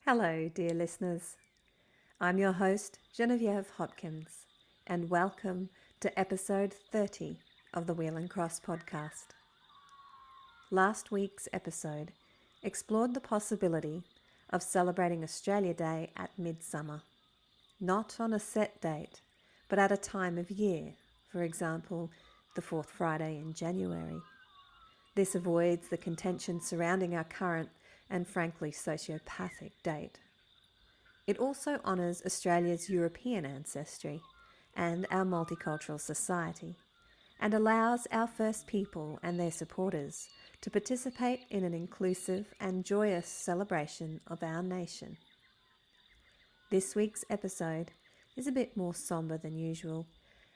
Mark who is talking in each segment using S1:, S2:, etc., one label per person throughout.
S1: Hello, dear listeners. I'm your host, Genevieve Hopkins, and welcome to episode 30 of the Wheel and Cross podcast. Last week's episode explored the possibility of celebrating Australia Day at midsummer, not on a set date, but at a time of year, for example, the fourth Friday in January. This avoids the contention surrounding our current and frankly sociopathic date. It also honours Australia's European ancestry and our multicultural society, and allows our First People and their supporters to participate in an inclusive and joyous celebration of our nation. This week's episode is a bit more sombre than usual,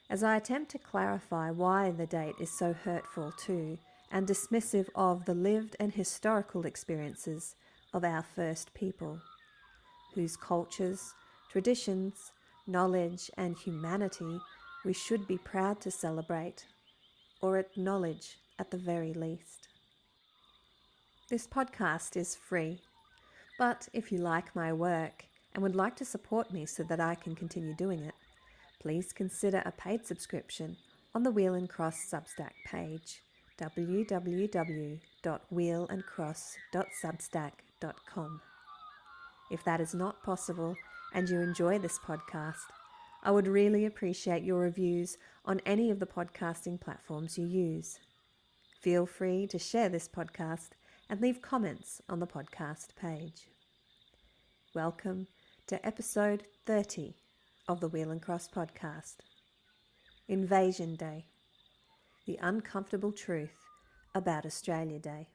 S1: as I attempt to clarify why the date is so hurtful to and dismissive of the lived and historical experiences of our First People, whose cultures, traditions, knowledge and humanity we should be proud to celebrate, or acknowledge at the very least. This podcast is free, but if you like my work and would like to support me so that I can continue doing it, please consider a paid subscription on the Wheel and Cross Substack page, www.wheelandcross.substack.com. If that is not possible and you enjoy this podcast, I would really appreciate your reviews on any of the podcasting platforms you use. Feel free to share this podcast and leave comments on the podcast page. Welcome to episode 30 of the Wheel and Cross podcast. Invasion Day. The uncomfortable truth about Australia Day.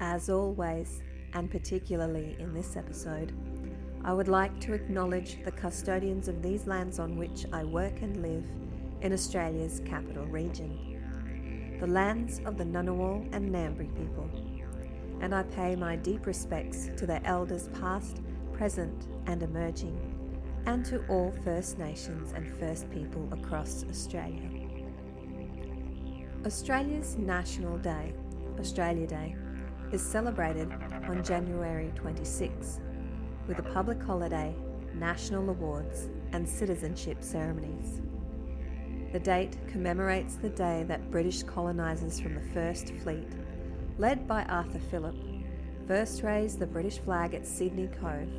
S1: As always, and particularly in this episode, I would like to acknowledge the custodians of these lands on which I work and live in Australia's capital region, the lands of the Ngunnawal and Ngambri people, and I pay my deep respects to their elders past, present and emerging, and to all First Nations and First People across Australia. Australia's National Day, Australia Day, is celebrated on January 26, with a public holiday, national awards and citizenship ceremonies. The date commemorates the day that British colonisers from the First Fleet, led by Arthur Phillip, first raised the British flag at Sydney Cove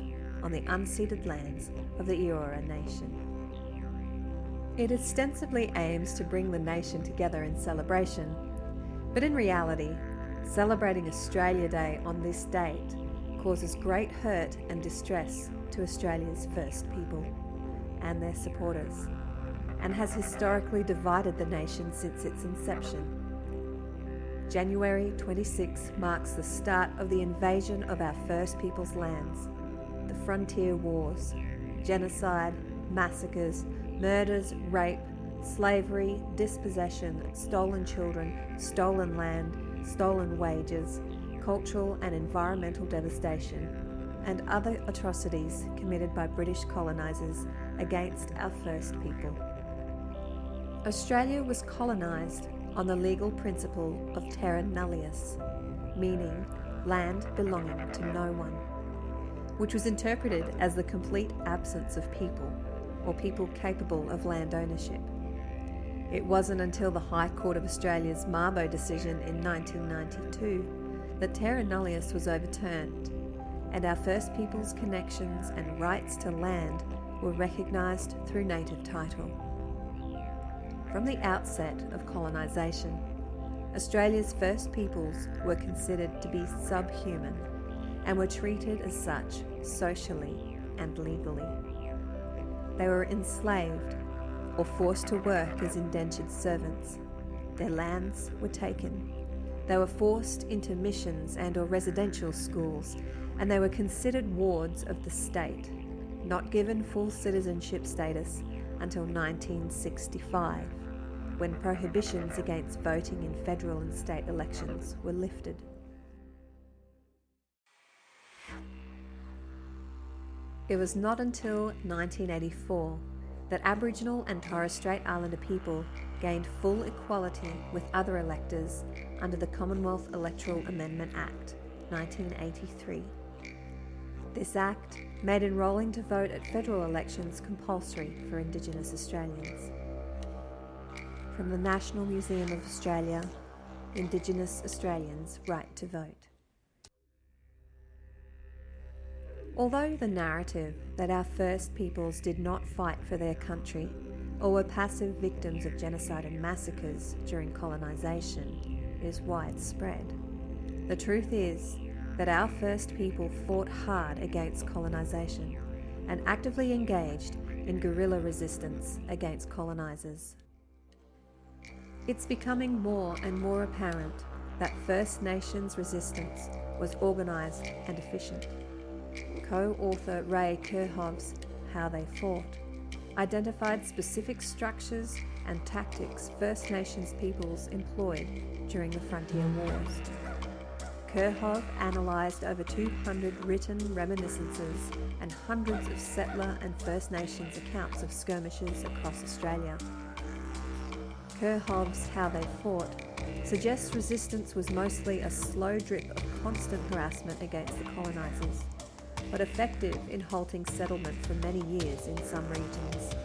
S1: on the unceded lands of the Eora Nation. It ostensibly aims to bring the nation together in celebration, but in reality, celebrating Australia Day on this date causes great hurt and distress to Australia's First People and their supporters, and has historically divided the nation since its inception. January 26 marks the start of the invasion of our First People's lands, the frontier wars, genocide, massacres, murders, rape, slavery, dispossession, stolen children, stolen land, stolen wages, cultural and environmental devastation, and other atrocities committed by British colonisers against our First People. Australia was colonised on the legal principle of terra nullius, meaning land belonging to no one, which was interpreted as the complete absence of people, or people capable of land ownership. It wasn't until the High Court of Australia's Mabo decision in 1992 that terra nullius was overturned, and our First People's connections and rights to land were recognised through native title. From the outset of colonisation, Australia's First Peoples were considered to be subhuman and were treated as such socially and legally. They were enslaved or forced to work as indentured servants. Their lands were taken. They were forced into missions and or residential schools, and they were considered wards of the state, not given full citizenship status until 1965, when prohibitions against voting in federal and state elections were lifted. It was not until 1984 that Aboriginal and Torres Strait Islander people gained full equality with other electors under the Commonwealth Electoral Amendment Act, 1983. This act made enrolling to vote at federal elections compulsory for Indigenous Australians. From the National Museum of Australia, Indigenous Australians' Right to Vote. Although the narrative that our First Peoples did not fight for their country or were passive victims of genocide and massacres during colonisation is widespread, the truth is that our First People fought hard against colonisation and actively engaged in guerrilla resistance against colonisers. It's becoming more and more apparent that First Nations resistance was organised and efficient. Co-author Ray Kerhov's How They Fought identified specific structures and tactics First Nations peoples employed during the frontier wars. Kerhov analysed over 200 written reminiscences and hundreds of settler and First Nations accounts of skirmishes across Australia. Kerhov's How They Fought suggests resistance was mostly a slow drip of constant harassment against the colonisers, but effective in halting settlement for many years in some regions.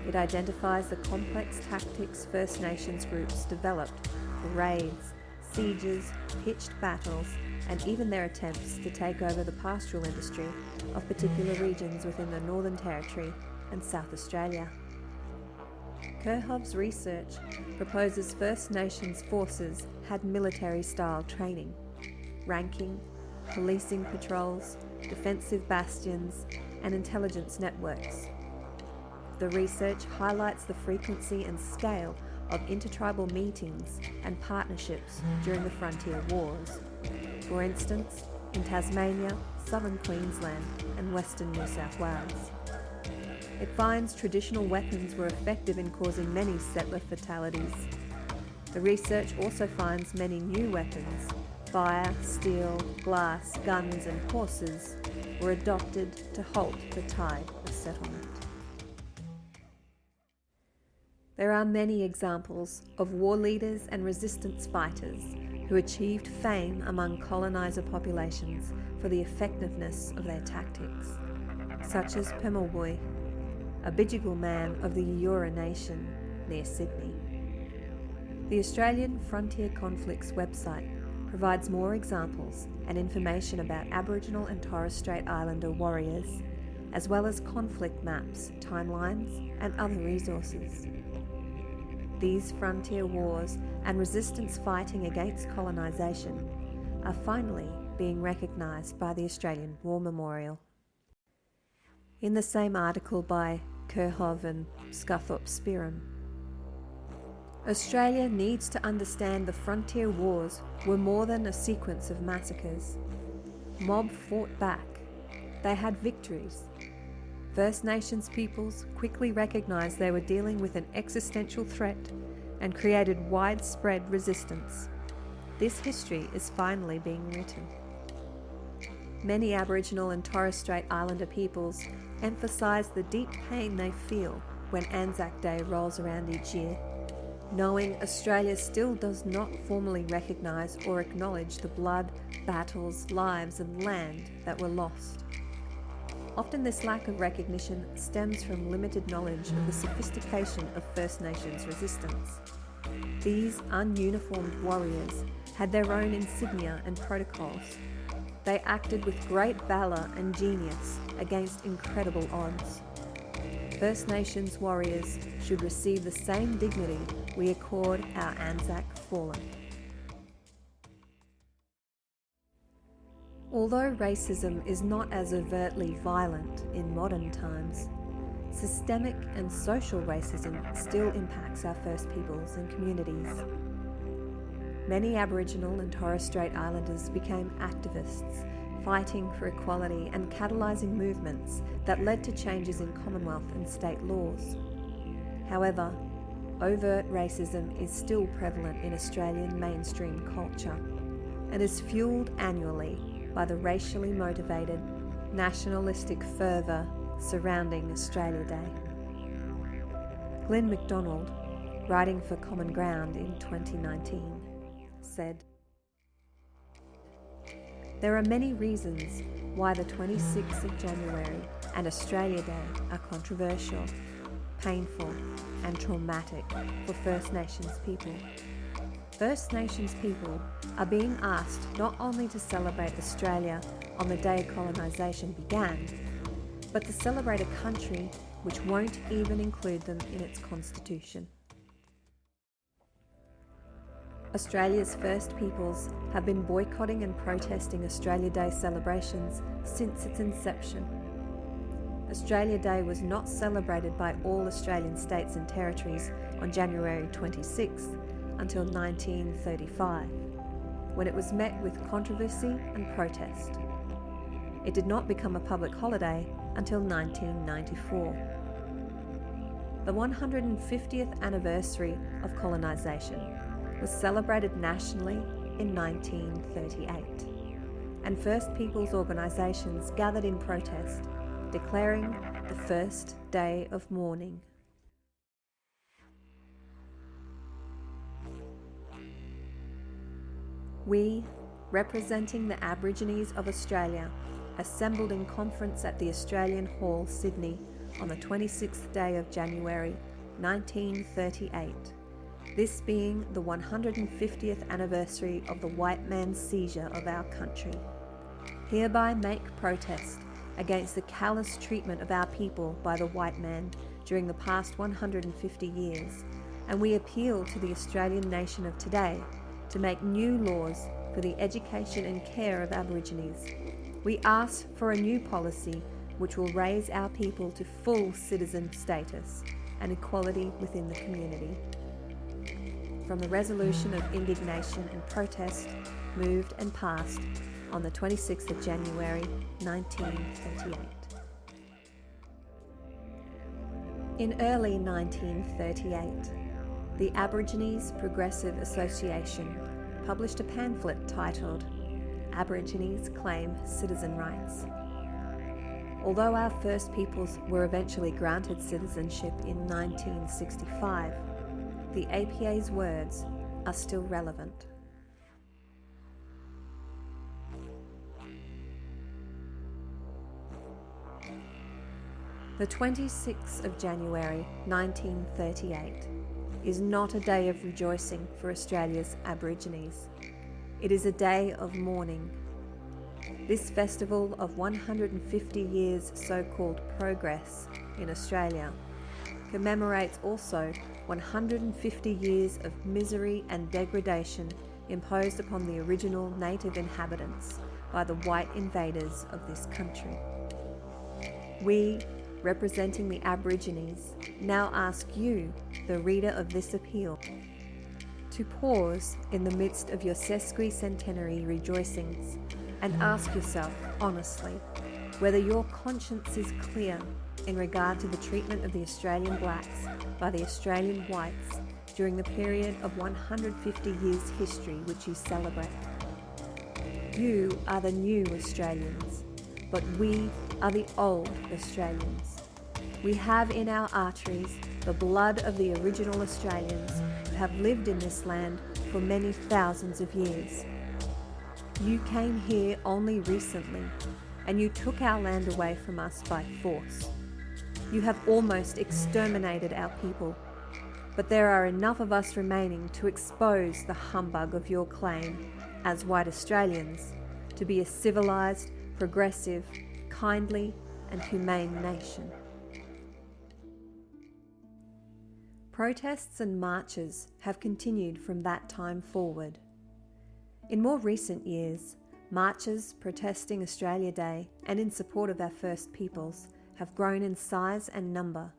S1: It identifies the complex tactics First Nations groups developed for raids, sieges, pitched battles, and even their attempts to take over the pastoral industry of particular regions within the Northern Territory and South Australia. Kerhov's research proposes First Nations forces had military-style training, ranking, policing patrols, defensive bastions, and intelligence networks. The research highlights the frequency and scale of intertribal meetings and partnerships during the frontier wars. For instance, in Tasmania, southern Queensland, and western New South Wales. It finds traditional weapons were effective in causing many settler fatalities. The research also finds many new weapons, fire, steel, glass, guns, and horses, were adopted to halt the tide of settlement. There are many examples of war leaders and resistance fighters who achieved fame among coloniser populations for the effectiveness of their tactics, such as Pemulwuy, a Bidjigal man of the Eora Nation near Sydney. The Australian Frontier Conflicts website provides more examples and information about Aboriginal and Torres Strait Islander warriors, as well as conflict maps, timelines, and other resources. These frontier wars and resistance fighting against colonisation are finally being recognised by the Australian War Memorial. In the same article by Kerhov and Scuthorpe-Spearham, Australia needs to understand the frontier wars were more than a sequence of massacres. Mob fought back. They had victories. First Nations peoples quickly recognised they were dealing with an existential threat and created widespread resistance. This history is finally being written. Many Aboriginal and Torres Strait Islander peoples emphasise the deep pain they feel when Anzac Day rolls around each year, knowing Australia still does not formally recognise or acknowledge the blood, battles, lives and land that were lost. Often this lack of recognition stems from limited knowledge of the sophistication of First Nations resistance. These ununiformed warriors had their own insignia and protocols. They acted with great valour and genius against incredible odds. First Nations warriors should receive the same dignity we accord our Anzac fallen. Although racism is not as overtly violent in modern times, systemic and social racism still impacts our First Peoples and communities. many Aboriginal and Torres Strait Islanders became activists, fighting for equality and catalysing movements that led to changes in Commonwealth and state laws. However, overt racism is still prevalent in Australian mainstream culture and is fuelled annually by the racially motivated, nationalistic fervour surrounding Australia Day. Glyn MacDonald, writing for Common Ground in 2019, said, "There are many reasons why the 26th of January and Australia Day are controversial, painful and traumatic for First Nations people. First Nations people are being asked not only to celebrate Australia on the day colonisation began, but to celebrate a country which won't even include them in its constitution." Australia's First Peoples have been boycotting and protesting Australia Day celebrations since its inception. Australia Day was not celebrated by all Australian states and territories on January 26th until 1935, when it was met with controversy and protest. It did not become a public holiday until 1994. The 150th anniversary of colonisation was celebrated nationally in 1938, and First Peoples organisations gathered in protest, declaring the first day of mourning. We, representing the Aborigines of Australia, assembled in conference at the Australian Hall, Sydney, on the 26th day of January 1938, this being the 150th anniversary of the white man's seizure of our country, hereby make protest against the callous treatment of our people by the white man during the past 150 years, and we appeal to the Australian nation of today to make new laws for the education and care of Aborigines. We ask for a new policy which will raise our people to full citizen status and equality within the community. From the resolution of indignation and protest moved and passed on the 26th of January 1938. In early 1938, the Aborigines Progressive Association published a pamphlet titled Aborigines Claim Citizen Rights. Although our First Peoples were eventually granted citizenship in 1965, the APA's words are still relevant. The 26th of January 1938 is not a day of rejoicing for Australia's Aborigines. It is a day of mourning. This festival of 150 years so-called progress in Australia commemorates also 150 years of misery and degradation imposed upon the original native inhabitants by the white invaders of this country. We, representing the Aborigines, now ask you, the reader of this appeal, to pause in the midst of your sesquicentenary rejoicings and ask yourself honestly whether your conscience is clear in regard to the treatment of the Australian blacks by the Australian whites during the period of 150 years history which you celebrate. You are the new Australians, but we are the old Australians. We have in our arteries the blood of the original Australians who have lived in this land for many thousands of years. You came here only recently, and you took our land away from us by force. You have almost exterminated our people, but there are enough of us remaining to expose the humbug of your claim as white Australians to be a civilised, progressive, kindly and humane nation. Protests and marches have continued from that time forward. In more recent years, marches protesting Australia Day and in support of our First Peoples have grown in size and number.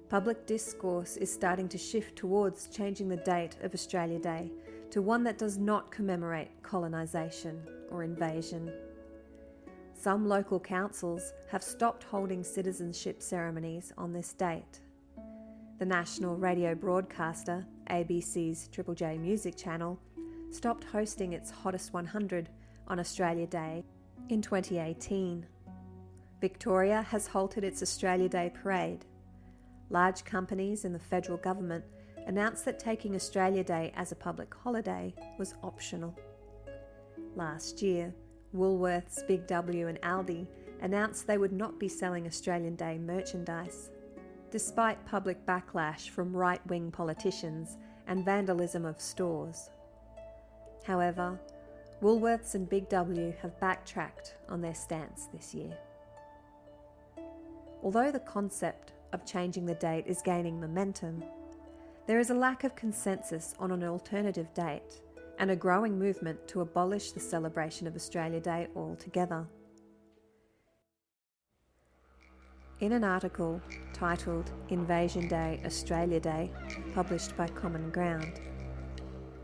S1: Public discourse is starting to shift towards changing the date of Australia Day to one that does not commemorate colonisation or invasion. Some local councils have stopped holding citizenship ceremonies on this date. The national radio broadcaster, ABC's Triple J Music Channel, stopped hosting its Hottest 100 on Australia Day in 2018. Victoria has halted its Australia Day parade. Large companies in the federal government announced that taking Australia Day as a public holiday was optional. Last year, Woolworths, Big W and Aldi announced they would not be selling Australian Day merchandise, despite public backlash from right-wing politicians and vandalism of stores. However, Woolworths and Big W have backtracked on their stance this year. Although the concept of changing the date is gaining momentum, there is a lack of consensus on an alternative date and a growing movement to abolish the celebration of Australia Day altogether. In an article titled Invasion Day, Australia Day, published by Common Ground,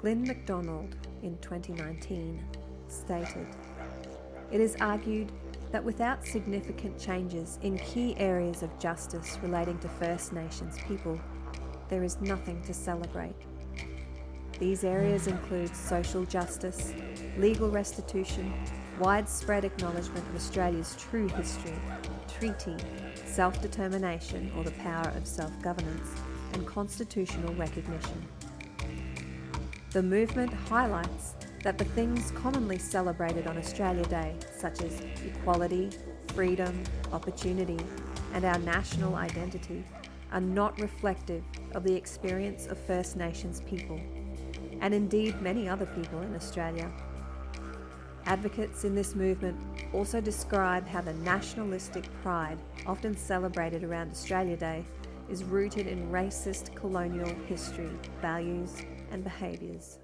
S1: Glyn MacDonald in 2019 stated, "It is argued that without significant changes in key areas of justice relating to First Nations people, there is nothing to celebrate. These areas include social justice, legal restitution, widespread acknowledgement of Australia's true history, treaty, self-determination or the power of self-governance, and constitutional recognition." The movement highlights that the things commonly celebrated on Australia Day, such as equality, freedom, opportunity, and our national identity, are not reflective of the experience of First Nations people, and indeed many other people in Australia. Advocates in this movement also describe how the nationalistic pride often celebrated around Australia Day is rooted in racist colonial history, values, and behaviours.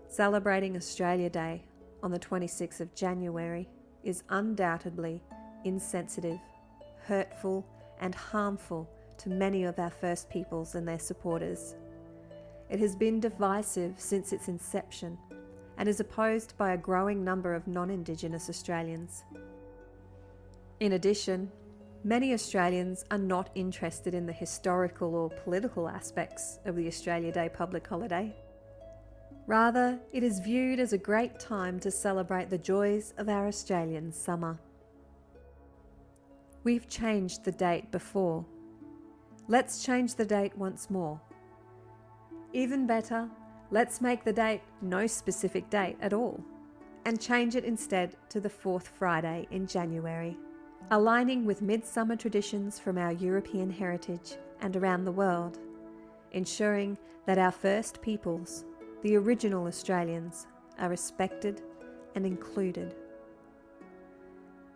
S1: Celebrating Australia Day on the 26th of January is undoubtedly insensitive, hurtful, and harmful to many of our First Peoples and their supporters. It has been divisive since its inception and is opposed by a growing number of non-Indigenous Australians. In addition, many Australians are not interested in the historical or political aspects of the Australia Day public holiday. Rather, it is viewed as a great time to celebrate the joys of our Australian summer. We've changed the date before. Let's change the date once more. Even better, let's make the date no specific date at all, and change it instead to the 4th Friday in January, aligning with midsummer traditions from our European heritage and around the world, ensuring that our First Peoples, the original Australians, are respected and included.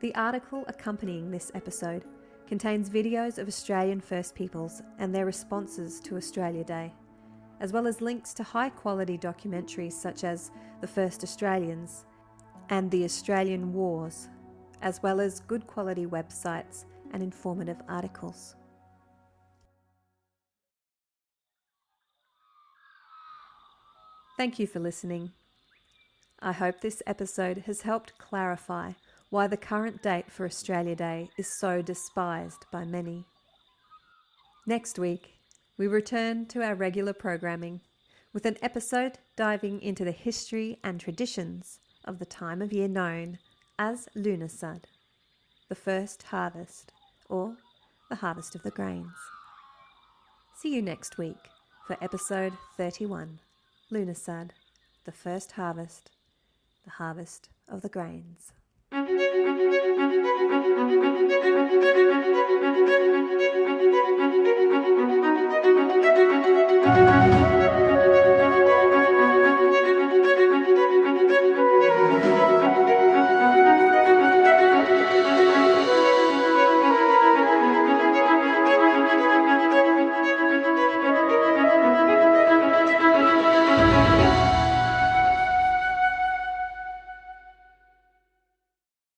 S1: The article accompanying this episode contains videos of Australian First Peoples and their responses to Australia Day, as well as links to high-quality documentaries such as The First Australians and The Australian Wars, as well as good quality websites and informative articles. Thank you for listening. I hope this episode has helped clarify why the current date for Australia Day is so despised by many. Next week, we return to our regular programming with an episode diving into the history and traditions of the time of year known as Lunasad, the first harvest, or the harvest of the grains. See you next week for episode 31, Lunasad, the first harvest, the harvest of the grains.